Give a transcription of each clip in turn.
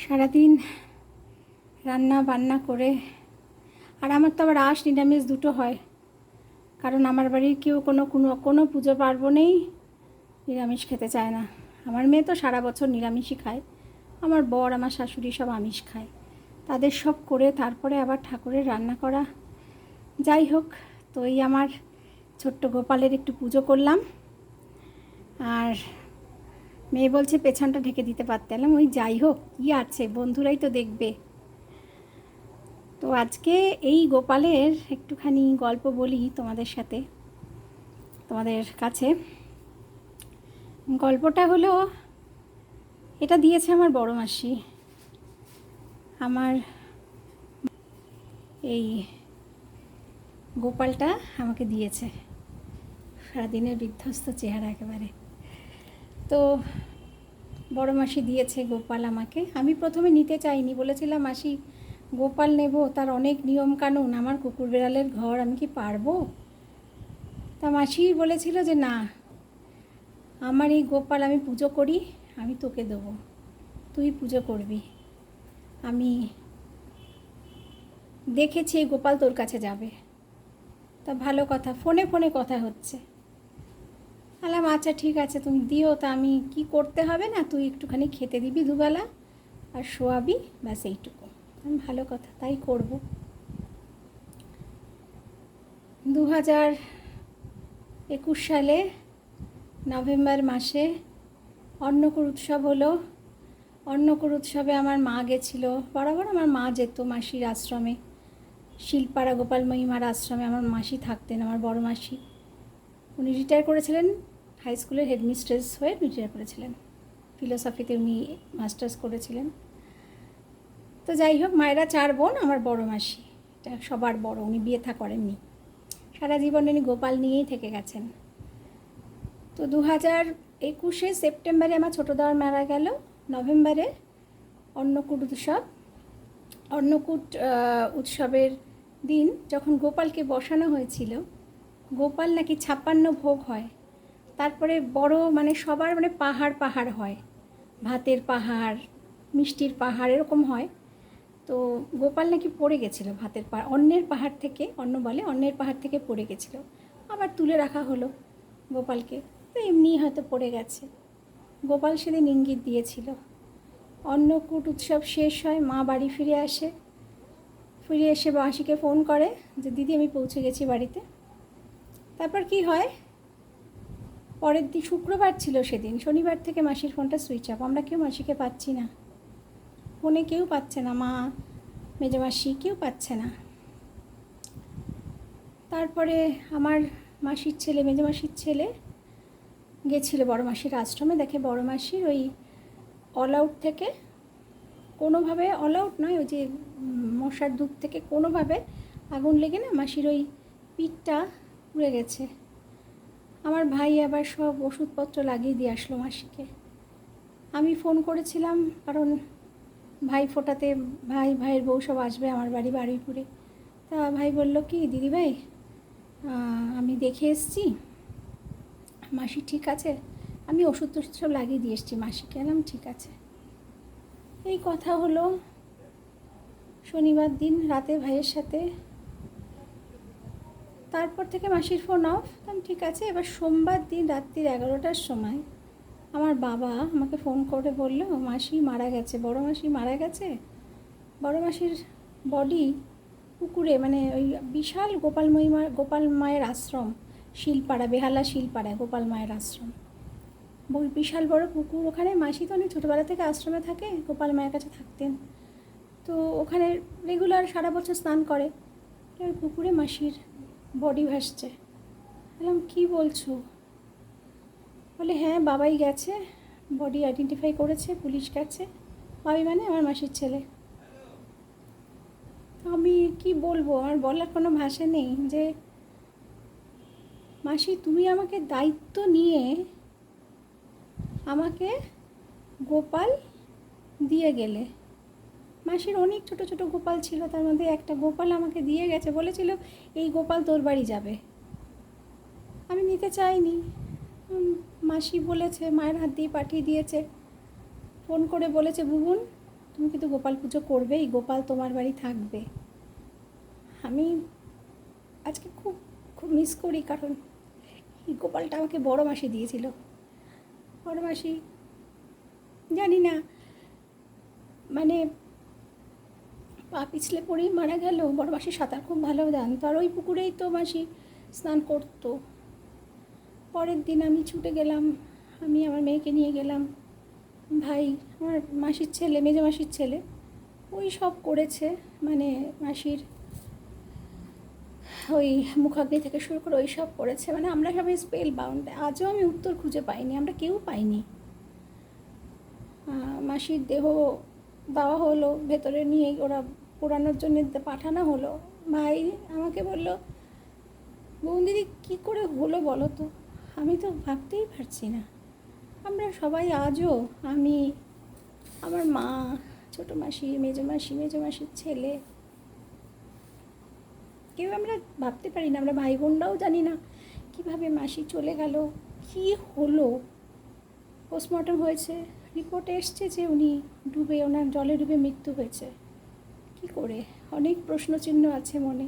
সারাদিন রান্না বান্না করে, আর আমার তো আবার আঁশ নিরামিষ দুটো হয়, কারণ আমার বাড়ির কেউ কোনো কোনো কোনো পুজো পার্বণেই নিরামিষ খেতে চায় না। আমার মেয়ে তো সারা বছর নিরামিষই খায়, আমার বর আমার শাশুড়ি সব আমিষ খায়। তাদের সব করে তারপরে আবার ঠাকুরের রান্না করা। যাই হোক, তো এই আমার ছোট্ট গোপালের একটু পুজো করলাম। আর মেয়ে বলছে পেছনটা ঢেকে দিতে পারতাম, ওই যাই হোক, কী আছে, বন্ধুরাই তো দেখবে। তো আজকে এই গোপালের একটুখানি গল্প বলি তোমাদের সাথে, তোমাদের কাছে। গল্পটা হলো, এটা দিয়েছে আমার বড় মাসি। আমার এই গোপালটা আমাকে দিয়েছে, সারাদিনের বিধ্বস্ত চেহারা একেবারে। তো বড় মাসি দিয়েছে গোপাল আমাকে। আমি প্রথমে নিতে চাইনি, বলেছিলাম মাসি গোপাল নেব, তার অনেক নিয়মকানুন, আমার কুকুর বেড়ালের ঘর, আমি কি পারবো? তা মাসি বলেছিল যে না, আমার এই গোপাল আমি পুজো করি, আমি তোকে দেবো, তুই পুজো করবি। আমি দেখেছি এই গোপাল তোর কাছে যাবে। তা ভালো কথা, ফোনে ফোনে কথা হচ্ছে। বললাম আচ্ছা ঠিক আছে, তুমি দিও, তা আমি কি করতে হবে না, তুই একটুখানি খেতে দিবি দুবেলা আর শোয়াবি, ব্যাস এইটুকু। ভালো কথা, তাই করব। 2021 সালে নভেম্বর মাসে অন্নকূট উৎসব হলো। অন্নকূট উৎসবে আমার মা গেছিল, বরাবর আমার মা যেত মাসির আশ্রমে, শিলপাড়া গোপাল মহিমার আশ্রমে আমার মাসি থাকতেন, আমার বড় মাসি। উনি রিটায়ার করেছিলেন, হাই স্কুলের হেডমিস্ট্রেস হয়ে রিটায়ার করেছিলেন, ফিলোসফিতে উনি মাস্টার্স করেছিলেন। তো যাই হোক, মায়েরা 4 বোন, আমার বড় মাসি এটা সবার বড়, উনি বিয়ে থা করেননি, সারা জীবন উনি গোপাল নিয়েই থেকে গেছেন। তো 2021 সেপ্টেম্বরে আমার ছোটো দেওয়ার মারা গেল। নভেম্বরে অন্নকূট উৎসব। অন্নকূট উৎসবের দিন যখন গোপালকে বসানো হয়েছিল, গোপাল নাকি 56 ভোগ হয়, তারপরে বড় মানে সবার মানে পাহাড় পাহাড় হয়, ভাতের পাহাড়, মিষ্টির পাহাড় এরকম হয়। তো গোপাল নাকি পড়ে গেছিলো ভাতের পাহাড়, অন্যের পাহাড় থেকে, অন্য বলে অন্যের পাহাড় থেকে পড়ে গেছিলো, আবার তুলে রাখা হলো গোপালকে, তো এমনি হয়তো পড়ে গেছে। গোপাল সেদিন ইঙ্গিত দিয়েছিল। অন্নকূট উৎসব শেষ হয়, মা বাড়ি ফিরে আসে, ফিরে এসে মাসিকে ফোন করে যে দিদি আমি পৌঁছে গেছি বাড়িতে। তারপর কি হয়, পরের দিন শুক্রবার ছিল সেদিন, শনিবার থেকে মাসির ফোনটা সুইচ অফ, আমরা কেউ মাসিকে পাচ্ছি না, ফোনে কেউ পাচ্ছে না, মা মেজো মাসি কেউ পাচ্ছে না। তারপরে আমার মাসির ছেলে, মেজো মাসির ছেলে গেছিলো বড় মাসির আশ্রমে, দেখে বড় মাসির ওই অল আউট থেকে কোনোভাবে, অল আউট নয়, ওই যে মশার ধূপ থেকে কোনোভাবে আগুন লেগে না মাসির ওই পিঠটা পুড়ে গেছে। আমার ভাই আবার সব ওষুধপত্র লাগিয়ে দিয়ে আসলো মাসিকে। আমি ফোন করেছিলাম, কারণ ভাই ফোটাতে ভাইয়ের বউ সব আসবে আমার বাড়ি বারুইপুরে। তা ভাই বলল কি দিদিভাই আমি দেখে এসেছি, মাসি ঠিক আছে, আমি ওষুধ টষুধ সব লাগিয়ে দিয়ে এসেছি মাসিকে। এলাম ঠিক আছে। এই কথা হলো শনিবার দিন রাতে ভাইয়ের সাথে, তারপর থেকে মাসির ফোন অফ। ঠিক আছে। এবার সোমবার দিন রাত্রির 11টার সময় আমার বাবা আমাকে ফোন করে বলল মাসি মারা গেছে, বড় মাসি মারা গেছে। বড় মাসির বডি পুকুরে, মানে ওই বিশাল গোপাল মায়ের আশ্রম, শিলপাড়া, বেহালা শিলপাড়ায় গোপাল মায়ের আশ্রম, বিশাল বড় পুকুর। ওখানে মাসি তো অনেক ছোটোবেলা থেকে আশ্রমে থাকে, গোপাল মায়ের কাছে থাকতেন, তো ওখানে রেগুলার সারা বছর স্নান করে। ওই পুকুরে মাসির বডি ভাসছে। বললাম কী বলছো? বলে হ্যাঁ বাবাই গেছে, বডি আইডেন্টিফাই করেছে, পুলিশ গেছে। বাবাই মানে আমার মাসির ছেলে। আমি কি বলবো, আমার বলার কোনো ভাষা নেই যে মাসি তুমি আমাকে দায়িত্ব নিয়ে আমাকে গোপাল দিয়ে গেলে। মাসির অনেক ছোট ছোট গোপাল ছিল, তার মধ্যে একটা গোপাল আমাকে দিয়ে গেছে, বলেছিল এই গোপাল তোর বাড়ি যাবে। আমি নিতে চাইনি। মাসি বলেছে, মায়ের হাত দিয়ে পাঠিয়ে দিয়েছে, ফোন করে বলেছে বুবুন তুমি কিন্তু গোপাল পুজো করবেই, গোপাল তোমার বাড়ি থাকবে। আমি আজকে খুব খুব মিস করি, কারণ এই গোপালটা আমাকে বড় মাসি দিয়েছিল। বড় মাসি জানি না, মানে পা পিছলে পড়েই মারা গেল। বড় মাসি সাঁতার খুব ভালো জানতো, আর ওই পুকুরেই তো মাসি স্নান করতো। পরের দিন আমি ছুটে গেলাম, আমি আমার মেয়েকে নিয়ে গেলাম। ভাই, আমার মাসির ছেলে, মেজো মাসির ছেলে, ওই সব করেছে, মানে মাসির ওই মুখাগ্নি থেকে শুরু করে ওই সব করেছে। মানে আমরা সবাই স্পেল বাউন্ড। আজও আমি উত্তর খুঁজে পাইনি, আমরা কেউ পাইনি। মাসির দেহ দেওয়া হলো, ভেতরে নিয়ে ওরা পোড়ানোর জন্য পাঠানো হলো। ভাই আমাকে বলল, বৌদিদি কী করে হলো বলো তো? আমি তো ভাবতেই পারছি না। আমরা সবাই আজও, আমি, আমার মা, ছোটো মাসি, মেজো মাসি, মেজো মাসির ছেলে, কেউ আমরা ভাবতে পারি না। আমরা ভাই বোনরাও জানি না কীভাবে মাসি চলে গেল, কী হলো। পোস্টমর্টম হয়েছে, রিপোর্টে এসছে যে উনি ডুবে, ওনার জলে ডুবে মৃত্যু হয়েছে। কি করে? অনেক প্রশ্নচিহ্ন আছে মনে।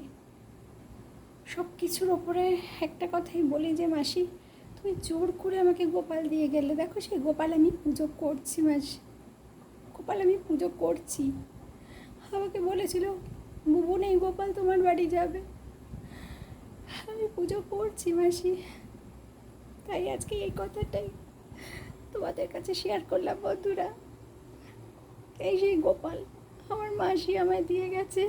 সব কিছুর ওপরে একটা কথাই বলি যে মাসি, তুমি জোর করে আমাকে গোপাল দিয়ে গেলে। দেখো সেই গোপাল আমি পুজো করছি মাসি, গোপাল আমি পুজো করছি। আমাকে বলেছিল, বুবু নেই, গোপাল তোমার বাড়ি যাবে। আমি পুজো করছি মাসি। তাই আজকে এই কথাটাই তোমাদের কাছে শেয়ার করলাম বন্ধুরা। এই সেই গোপাল আমার মাসি আমায় দিয়ে গেছে।